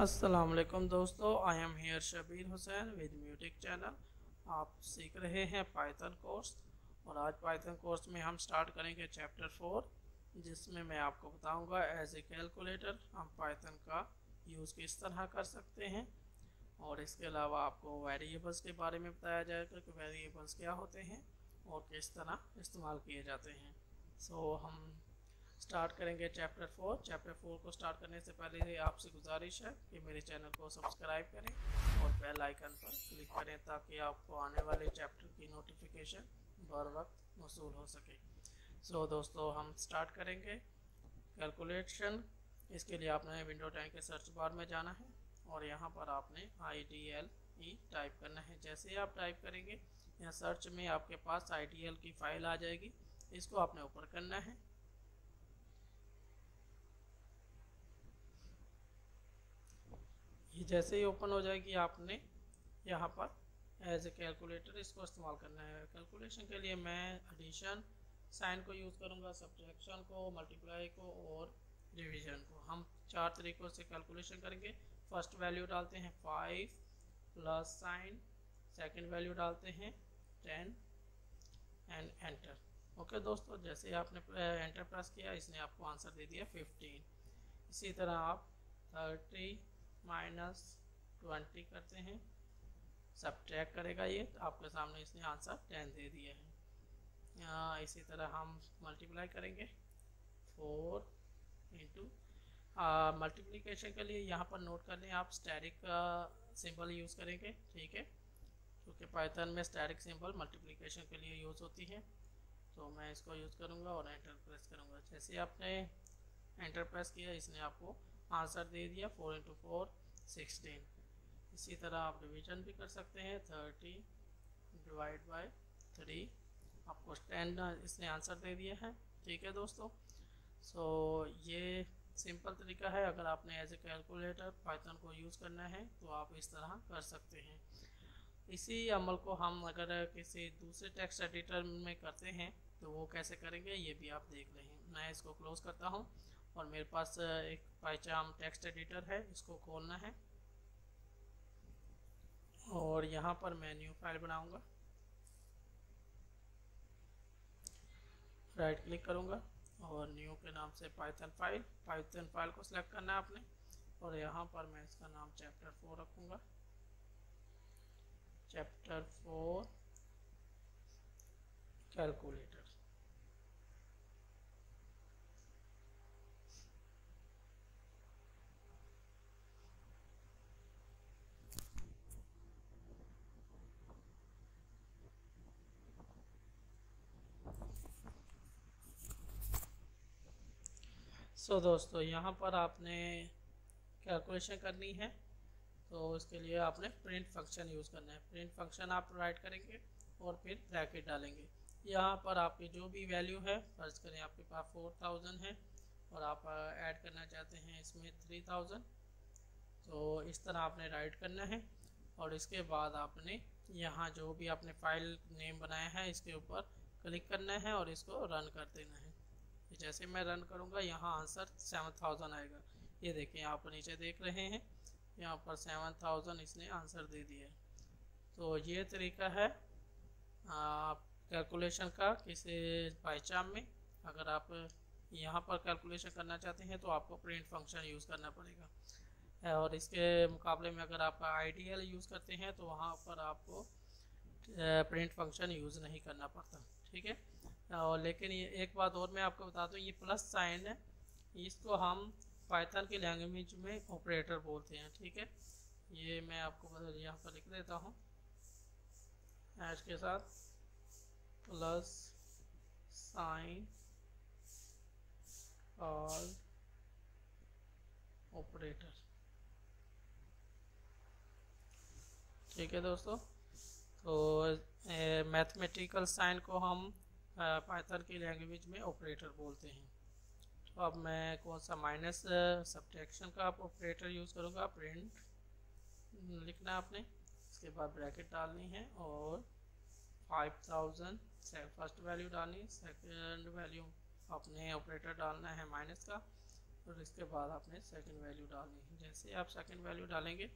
अस्सलाम वालेकुम दोस्तों, I am here Shabir Hussain with म्यूटिक चैनल। आप सीख रहे हैं पाइथन कोर्स और आज पाइथन कोर्स में हम स्टार्ट करेंगे चैप्टर 4, जिसमें मैं आपको बताऊंगा एज ए कैलकुलेटर हम पाइथन का यूज़ किस तरह कर सकते हैं। और इसके अलावा आपको वेरिएबल्स के बारे में बताया जाएगा कि वेरिएबल्स क्या होते हैं और किस तरह इस्तेमाल किए जाते हैं। सो हम स्टार्ट करेंगे चैप्टर 4 को स्टार्ट करने से पहले आपसे गुजारिश है कि मेरे चैनल को सब्सक्राइब करें और बेल आइकन पर क्लिक करें ताकि आपको आने वाले चैप्टर की नोटिफिकेशन बर वक्त मौसूल हो सके। सो दोस्तों, हम स्टार्ट करेंगे कैलकुलेशन। इसके लिए आपने विंडो 10 के सर्च बार में जाना है और यहाँ पर आपने IDLE टाइप करना है। जैसे ही आप टाइप करेंगे यहाँ सर्च में आपके पास IDL की फ़ाइल आ जाएगी, इसको आपने ऊपर करना है। ये जैसे ही ओपन हो जाएगी आपने यहाँ पर एज ए कैलकुलेटर इसको इस्तेमाल करना है। कैलकुलेशन के लिए मैं एडिशन साइन को यूज़ करूँगा, सब्ट्रैक्शन को, मल्टीप्लाई को और डिवीजन को। हम 4 तरीक़ों से कैलकुलेशन करेंगे। फर्स्ट वैल्यू डालते हैं 5 प्लस साइन, सेकंड वैल्यू डालते हैं 10 एंड एंटर। ओके दोस्तों, जैसे ही आपने एंटर प्रेस किया इसने आपको आंसर दे दिया 15। इसी तरह आप 30 माइनस 20 करते हैं, सब्ट्रैक्ट करेगा ये, तो आपके सामने इसने आंसर 10 दे दिया है। इसी तरह हम मल्टीप्लाई करेंगे 4 इंटू मल्टीप्लिकेशन के लिए यहाँ पर नोट कर लें आप स्टैटिक का सिंबल यूज़ करेंगे, ठीक है, क्योंकि पाइथन में स्टैटिक सिंबल मल्टीप्लिकेशन के लिए यूज़ होती है। तो मैं इसको यूज़ करूँगा और एंटर प्रेस करूँगा। जैसे आपने एंटर प्रेस किया इसने आपको आंसर दे दिया 4 इंटू 4 16। इसी तरह आप डिवीजन भी कर सकते हैं, 30 डिवाइड बाय 3, आपको 10 इसने आंसर दे दिया है, ठीक है दोस्तों। सो ये सिंपल तरीका है। अगर आपने एज ए कैलकुलेटर पाइथन को यूज़ करना है तो आप इस तरह कर सकते हैं। इसी अमल को हम अगर किसी दूसरे टेक्स्ट एडिटर में करते हैं तो वो कैसे करेंगे ये भी आप देख लें। मैं इसको क्लोज़ करता हूँ और मेरे पास एक पाइचाम टेक्स्ट एडिटर है, इसको खोलना है और यहाँ पर मैं न्यू फाइल बनाऊँगा, राइट क्लिक करूँगा और न्यू के नाम से पाइथन फाइल को सिलेक्ट करना है आपने और यहाँ पर मैं इसका नाम चैप्टर 4 रखूँगा, चैप्टर 4 कैलकुलेटर। सो दोस्तों, यहाँ पर आपने कैलकुलेशन करनी है तो उसके लिए आपने प्रिंट फंक्शन यूज़ करना है। प्रिंट फंक्शन आप राइट करेंगे और फिर ब्रैकेट डालेंगे। यहाँ पर आपकी जो भी वैल्यू है, फर्ज करें आपके पास 4000 है और आप ऐड करना चाहते हैं इसमें 3000, तो इस तरह आपने राइट करना है और इसके बाद आपने यहाँ जो भी आपने फाइल नेम बनाया है इसके ऊपर क्लिक करना है और इसको रन कर देना है। जैसे मैं रन करूँगा यहाँ आंसर 7000 आएगा। ये देखें, आप नीचे देख रहे हैं यहाँ पर 7000 इसने आंसर दे दिया है। तो ये तरीका है कैलकुलेशन का किसी पाइचाम में। अगर आप यहाँ पर कैलकुलेशन करना चाहते हैं तो आपको प्रिंट फंक्शन यूज़ करना पड़ेगा और इसके मुकाबले में अगर आप IDL यूज़ करते हैं तो वहाँ पर आपको प्रिंट फंक्शन यूज़ नहीं करना पड़ता, ठीक है। और लेकिन ये एक बात और मैं आपको बता दूँ, ये प्लस साइन है, इसको हम पाइथन की लैंग्वेज में ऑपरेटर बोलते हैं, ठीक है। ये मैं आपको यहाँ पर लिख देता हूँ ऐश के साथ, प्लस साइन और ऑपरेटर, ठीक है दोस्तों। तो मैथमेटिकल साइन को हम पाइथन की लैंग्वेज में ऑपरेटर बोलते हैं। तो अब मैं कौन सा माइनस सब्ट्रैक्शन का आप ऑपरेटर यूज़ करूँगा। प्रिंट लिखना आपने, इसके बाद ब्रैकेट डालनी है और 5000 फर्स्ट वैल्यू डालनी, सेकंड वैल्यू अपने ऑपरेटर डालना है माइनस का और इसके बाद आपने सेकंड वैल्यू डालनी है। जैसे आप सेकंड वैल्यू डालेंगे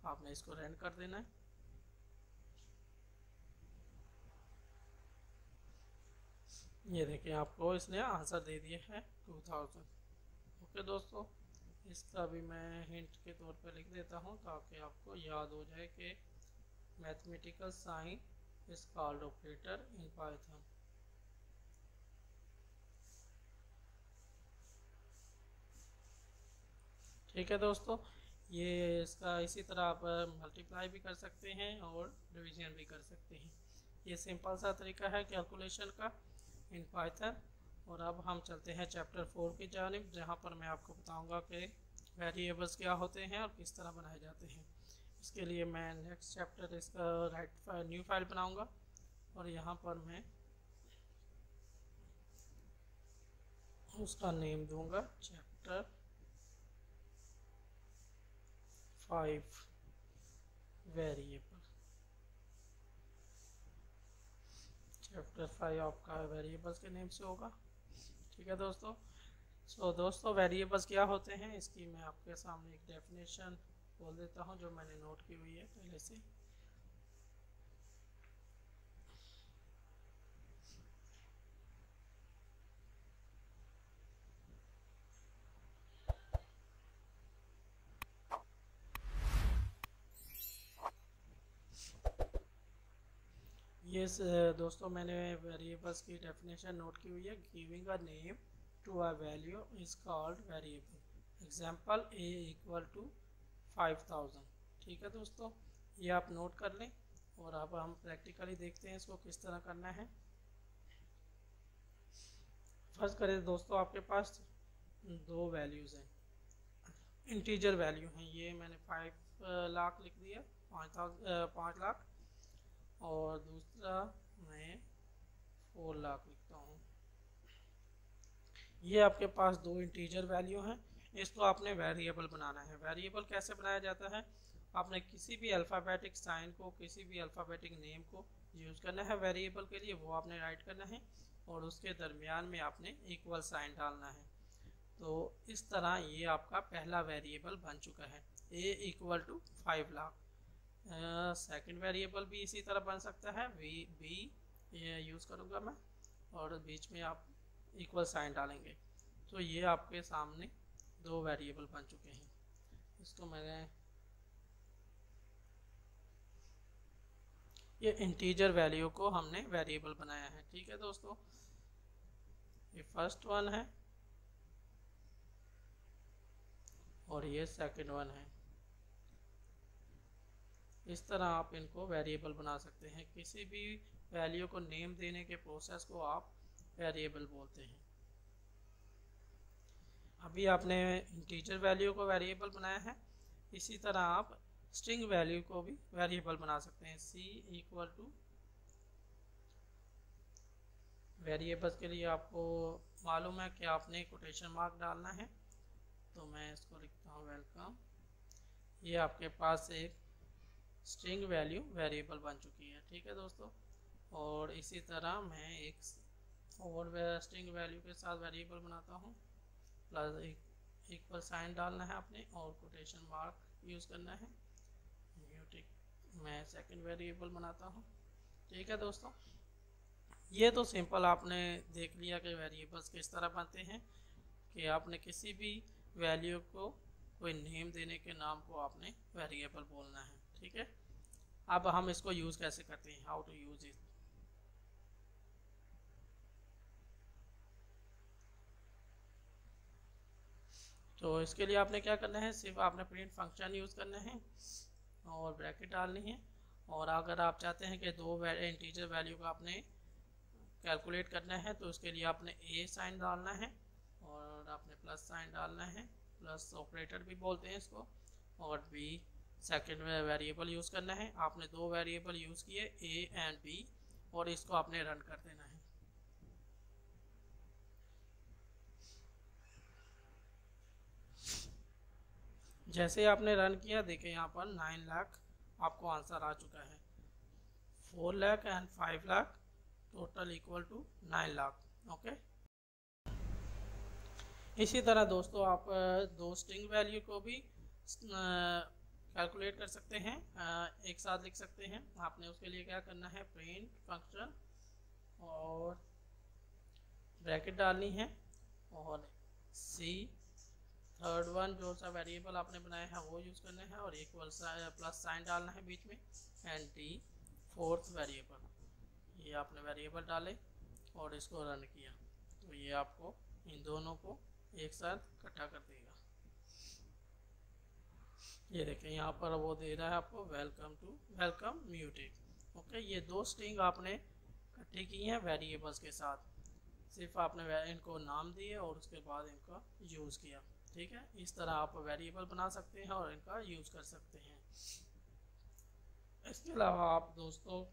आपने इसको रन कर देना है। ये देखिए आपको इसने आंसर दे दिया है 2000। ओके दोस्तों, इसका भी मैं हिंट के तौर पर लिख देता हूँ ताकि आपको याद हो जाए कि mathematical sign is called operator in Python. ठीक है दोस्तों, ये इसका इसी तरह आप मल्टीप्लाई भी कर सकते हैं और डिवीजन भी कर सकते हैं। ये सिंपल सा तरीका है कैलकुलेशन का इन पाइथन। और अब हम चलते हैं चैप्टर 4 की जानिब, जहाँ पर मैं आपको बताऊंगा कि वेरिएबल्स क्या होते हैं और किस तरह बनाए जाते हैं। इसके लिए मैं नेक्स्ट चैप्टर इसका न्यू फाइल बनाऊंगा और यहाँ पर मैं उसका नेम दूंगा चैप्टर 5 वेरिएबल। चैप्टर 5 आपका वेरिएबल्स के नेम से होगा। ठीक है दोस्तों, दोस्तों वेरिएबल्स क्या होते हैं इसकी मैं आपके सामने एक डेफिनेशन बोल देता हूं जो मैंने नोट की हुई है पहले से। ये दोस्तों मैंने वेरिएबल्स की डेफिनेशन नोट की हुई है। Giving a name to a value is called variable. Example a equal to 5000। ठीक है दोस्तों, ये आप नोट कर लें और अब हम प्रैक्टिकली देखते हैं इसको किस तरह करना है। फर्स्ट करें दोस्तों, आपके पास दो वैल्यूज़ हैं, इंटीजर वैल्यू हैं। ये मैंने 5 लाख लिख दिया, 5 लाख, और दूसरा मैं 4 लाख लिखता हूँ। ये आपके पास दो इंटीजर वैल्यू हैं, इसको आपने वेरिएबल बनाना है। वेरिएबल कैसे बनाया जाता है, आपने किसी भी अल्फ़ाबेटिक साइन को, किसी भी अल्फ़ाबेटिक नेम को यूज़ करना है वेरिएबल के लिए, वो आपने राइट करना है और उसके दरमियान में आपने इक्वल साइन डालना है। तो इस तरह ये आपका पहला वेरिएबल बन चुका है, a equal to 5 lakh. Second variable भी इसी तरह बन सकता है, बी यूज़ करूँगा मैं और बीच में आप इक्वल साइन डालेंगे। तो ये आपके सामने दो वेरिएबल बन चुके हैं। इसको मैंने ये इंटीजर वैल्यू को हमने वेरिएबल बनाया है। ठीक है दोस्तों, ये फर्स्ट वन है और ये सेकंड वन है। इस तरह आप इनको वेरिएबल बना सकते हैं। किसी भी वैल्यू को नेम देने के प्रोसेस को आप वेरिएबल बोलते हैं। अभी आपने इंटीजर वैल्यू को वेरिएबल बनाया है, इसी तरह आप स्ट्रिंग वैल्यू को भी वेरिएबल बना सकते हैं। c इक्वल टू, वेरिएबल्स के लिए आपको मालूम है कि आपने कोटेशन मार्क डालना है, तो मैं इसको लिखता हूँ वेलकम। ये आपके पास एक स्ट्रिंग वैल्यू वेरिएबल बन चुकी है। ठीक है दोस्तों, और इसी तरह मैं एक और स्ट्रिंग वैल्यू के साथ वेरिएबल बनाता हूँ, प्लस एक इक्वल साइन डालना है आपने और कोटेशन मार्क यूज़ करना है। मैं सेकंड वेरिएबल बनाता हूँ। ठीक है दोस्तों, ये तो सिंपल आपने देख लिया कि वेरिएबल्स किस तरह बनते हैं, कि आपने किसी भी वैल्यू को कोई नेम देने के नाम को आपने वेरिएबल बोलना है। ठीक है, अब हम इसको यूज़ कैसे करते हैं, हाउ टू यूज़ इट। तो इसके लिए आपने क्या करना है, सिर्फ आपने प्रिंट फंक्शन यूज़ करना है और ब्रैकेट डालनी है। और अगर आप चाहते हैं कि दो इंटीजर वैल्यू का आपने कैलकुलेट करना है तो उसके लिए आपने a साइन डालना है और आपने प्लस साइन डालना है, प्लस ऑपरेटर भी बोलते हैं इसको, और b सेकंड वेरिएबल यूज़ करना है। आपने दो वेरिएबल यूज़ किए a एंड b और इसको आपने रन कर देना है। जैसे आपने रन किया, देखें यहाँ पर 9 लाख आपको आंसर आ चुका है। 4 lakh and 5 lakh total equal to 9 lakh. Okay, इसी तरह दोस्तों आप दो स्ट्रिंग वैल्यू को भी कैलकुलेट कर सकते हैं, एक साथ लिख सकते हैं। आपने उसके लिए क्या करना है, प्रिंट फंक्शन और ब्रैकेट डालनी है और सी थर्ड वन जो सा वेरिएबल आपने बनाया है वो यूज़ करना है और इक्वल प्लस साइन डालना है बीच में, एंड डी फोर्थ वेरिएबल। ये आपने वेरिएबल डाले और इसको रन किया तो ये आपको इन दोनों को एक साथ इकट्ठा कर देगा। ये देखें यहाँ पर वो दे रहा है आपको वेलकम म्यूटेड। ओके, ये दो स्ट्रिंग आपने इकट्ठी की हैं वेरिएबल्स के साथ, सिर्फ आपने इनको नाम दिए और उसके बाद इनका यूज़ किया। ठीक है, इस तरह आप वेरिएबल बना सकते हैं और इनका यूज़ कर सकते हैं। इसके अलावा आप दोस्तों,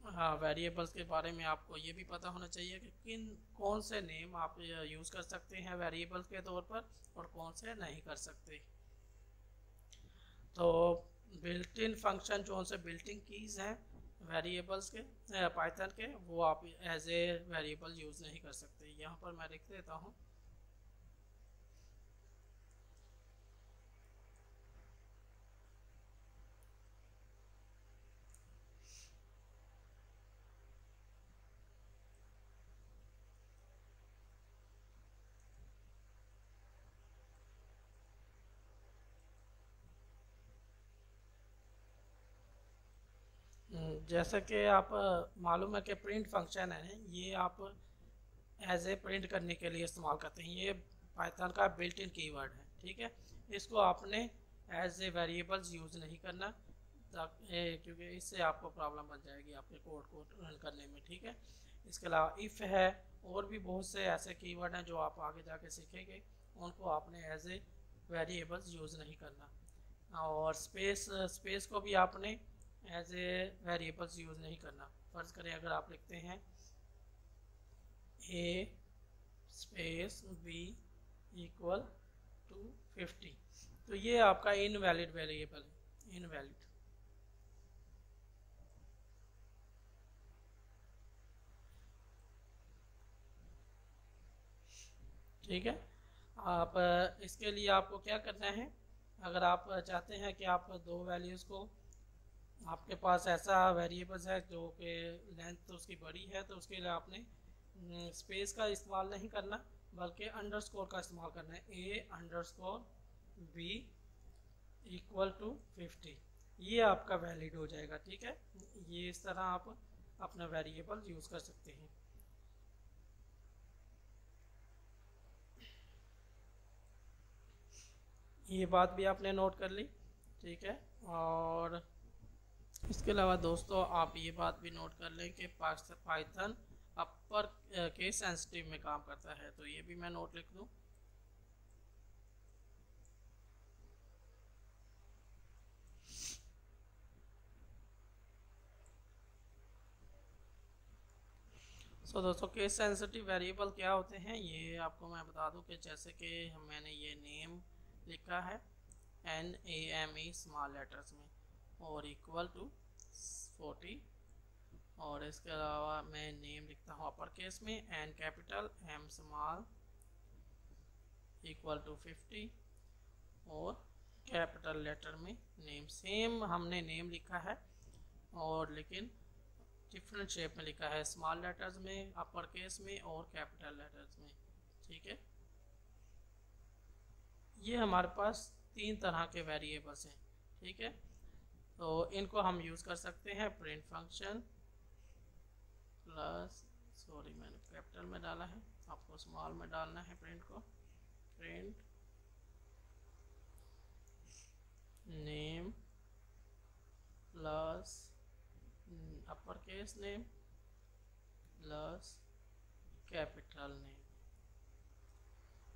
हाँ, वेरिएबल्स के बारे में आपको ये भी पता होना चाहिए कि कौन से नेम आप यूज़ कर सकते हैं वेरिएबल्स के तौर पर और कौन से नहीं कर सकते। तो बिल्ट इन फंक्शन जो से बिल्ट इन कीज़ हैं वेरिएबल्स के पाइथन के, वो आप एज ए वेरिएबल यूज़ नहीं कर सकते। यहाँ पर मैं लिख देता हूँ, जैसा कि आप मालूम है कि प्रिंट फंक्शन है, ये आप एज ए प्रिंट करने के लिए इस्तेमाल करते हैं। ये पाइथन का बिल्ट इन कीवर्ड है। ठीक है, इसको आपने एज ए वेरिएबल्स यूज़ नहीं करना क्योंकि इससे आपको प्रॉब्लम बन जाएगी आपके कोड को रन करने में। ठीक है, इसके अलावा इफ़ है और भी बहुत से ऐसे कीवर्ड हैं जो आप आगे जाके सीखेंगे, उनको आपने एज ए वेरिएबल्स यूज़ नहीं करना। और स्पेस को भी आपने एज ए वेरिएबल्स यूज़ नहीं करना। फ़र्ज़ करें अगर आप लिखते हैं a space b equal to 50, तो ये आपका इनवैलिड वेरिएबल है, इनवैलिड। ठीक है, आप इसके लिए आपको क्या करना है, अगर आप चाहते हैं कि आप दो वैल्यूज़ को, आपके पास ऐसा वेरिएबल्स है जो कि लेंथ तो उसकी बड़ी है, तो उसके लिए आपने स्पेस का इस्तेमाल नहीं करना बल्कि अंडरस्कोर का इस्तेमाल करना है, a_b इक्वल टू 50। ये आपका वैलिड हो जाएगा। ठीक है, ये इस तरह आप अपना वेरिएबल यूज़ कर सकते हैं। ये बात भी आपने नोट कर ली। ठीक है, और इसके अलावा दोस्तों आप ये बात भी नोट कर लें कि पाइथन अपर केस सेंसिटिव में काम करता है, तो ये भी मैं नोट लिख दूँ। दोस्तों केस सेंसिटिव वेरिएबल क्या होते हैं ये आपको मैं बता दूं कि जैसे कि मैंने ये नेम लिखा है NAME स्मॉल लेटर्स में और इक्वल टू 40, और इसके अलावा मैं नेम लिखता हूँ अपर केस में, N capital M small equal to 50 और कैपिटल लेटर में नेम। सेम हमने नेम लिखा है और लेकिन डिफरेंट शेप में लिखा है, स्मॉल लेटर्स में, अपर केस में और कैपिटल लेटर्स में। ठीक है, ये हमारे पास तीन तरह के वेरिएबल्स हैं। ठीक है, तो इनको हम यूज़ कर सकते हैं प्रिंट फंक्शन प्लस, सॉरी मैंने कैपिटल में डाला है, आपको स्मॉल में डालना है प्रिंट को, print name plus upper case name plus capital name.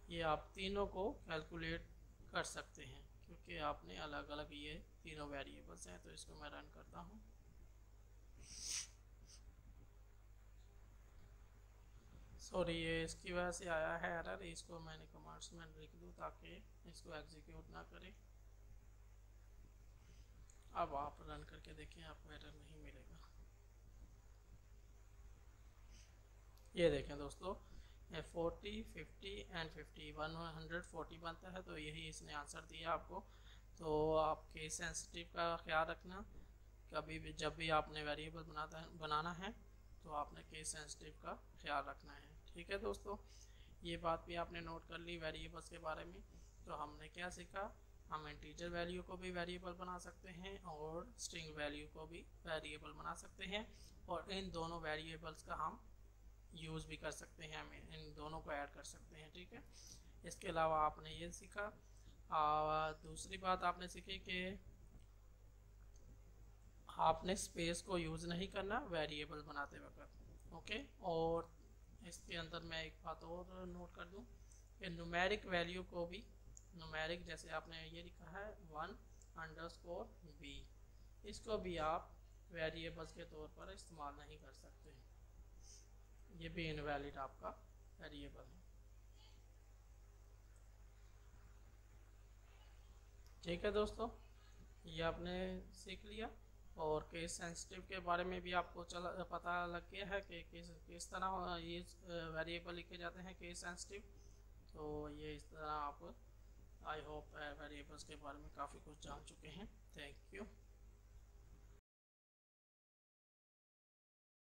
ये आप तीनों को कैलकुलेट कर सकते हैं क्योंकि आपने अलग अलग ये तीनों वेरिएबल्स हैं। तो इसको मैं रन करता हूँ। सॉरी, ये इसकी वजह से आया है एरर, इसको मैंने कमांड्स में लिख दूँ ताकि इसको एग्जीक्यूट ना करे। अब आप रन करके देखें, आपको एरर नहीं मिलेगा। ये देखें दोस्तों, 40, 50 एंड 50, 140 बनता है। तो यही इसने आंसर दिया आपको। तो आप केस सेंसिटिव का ख्याल रखना, कभी भी जब भी आपने वेरिएबल बनाना है तो आपने केस सेंसिटिव का ख्याल रखना है। ठीक है दोस्तों, ये बात भी आपने नोट कर ली वेरिएबल्स के बारे में। तो हमने क्या सीखा, हम इंटीजर वैल्यू को भी वेरिएबल बना सकते हैं और स्ट्रिंग वैल्यू को भी वेरिएबल बना सकते हैं, और इन दोनों वेरिएबल्स का हम यूज़ भी कर सकते हैं, हम इन दोनों को ऐड कर सकते हैं। ठीक है, इसके अलावा आपने ये सीखा। दूसरी बात आपने सीखी कि आपने स्पेस को यूज़ नहीं करना वेरिएबल बनाते वक्त। ओके, और इसके अंदर मैं एक बात और नोट कर दूं कि न्यूमेरिक वैल्यू को भी, न्यूमेरिक जैसे आपने ये लिखा है 1_b, इसको भी आप वेरिएबल्स के तौर पर इस्तेमाल नहीं कर सकते, ये भी इनवैलिड आपका वेरिएबल है। ठीक है दोस्तों, ये आपने सीख लिया, और केस सेंसिटिव के बारे में भी आपको पता लग गया है कि किस तरह ये वेरिएबल लिखे जाते हैं केस सेंसिटिव। तो ये इस तरह आप, आई होप वेरिएबल्स के बारे में काफ़ी कुछ जान चुके हैं। Thank you.